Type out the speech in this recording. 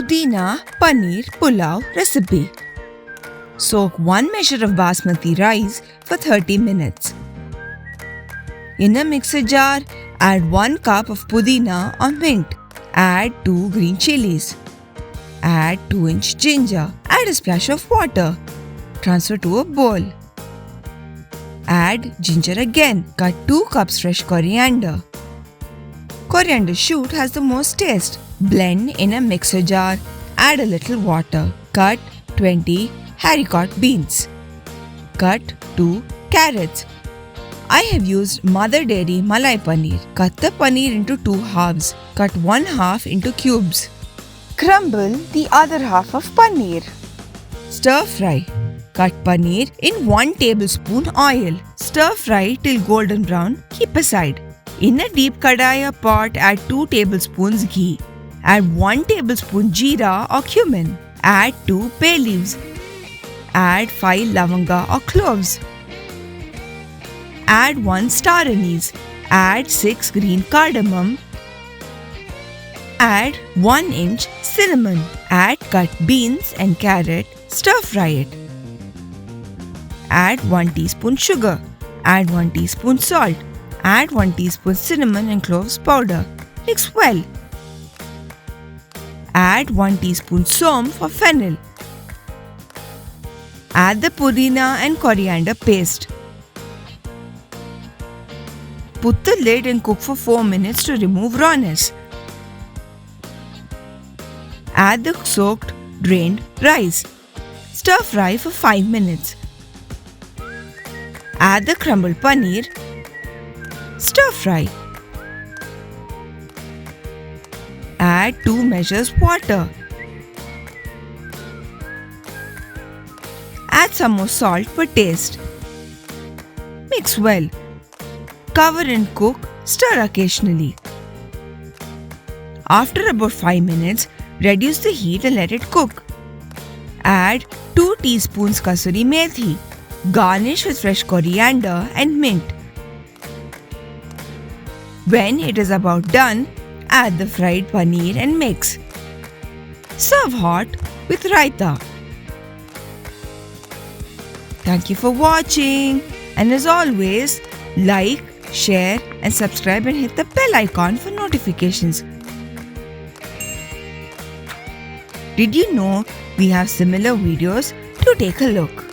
Pudina Paneer Pulao recipe. Soak 1 measure of basmati rice for 30 minutes. In a mixer jar, add 1 cup of pudina or mint. Add 2 green chillies. Add 2-inch ginger. Add a splash of water. Transfer to a bowl. Add ginger again. Cut 2 cups fresh coriander. Coriander shoot has the most taste. Blend in a mixer jar. Add a little water. Cut 20 haricot beans. Cut 2 carrots. I have used Mother Dairy Malai paneer. Cut the paneer into 2 halves. Cut 1 half into cubes. Crumble the other half of paneer. Stir fry. Cut paneer in 1 tablespoon oil. Stir fry till golden brown. Keep aside. In a deep kadai or pot, add 2 tablespoons ghee. Add 1 tablespoon jeera or cumin. Add 2 bay leaves. Add 5 lavanga or cloves. Add 1 star anise. Add 6 green cardamom. Add 1-inch cinnamon. Add cut beans and carrot. Stir fry it. Add 1 teaspoon sugar. Add 1 teaspoon salt. Add 1 teaspoon cinnamon and cloves powder. Mix well. Add 1 teaspoon som for fennel. Add the pudina and coriander paste. Put the lid and cook for 4 minutes to remove rawness. Add the soaked, drained rice. Stir fry for 5 minutes. Add the crumbled paneer. Stir fry. Add 2 measures water. Add some more salt for taste. Mix well. Cover and cook, stir occasionally. After about 5 minutes, reduce the heat and let it cook. Add 2 teaspoons kasuri methi. Garnish with fresh coriander and mint. When it is about done, add the fried paneer and mix. Serve hot with raita. Thank you for watching, and as always, like, share and subscribe and hit the bell icon for notifications. Did you know we have similar videos? Do take a look.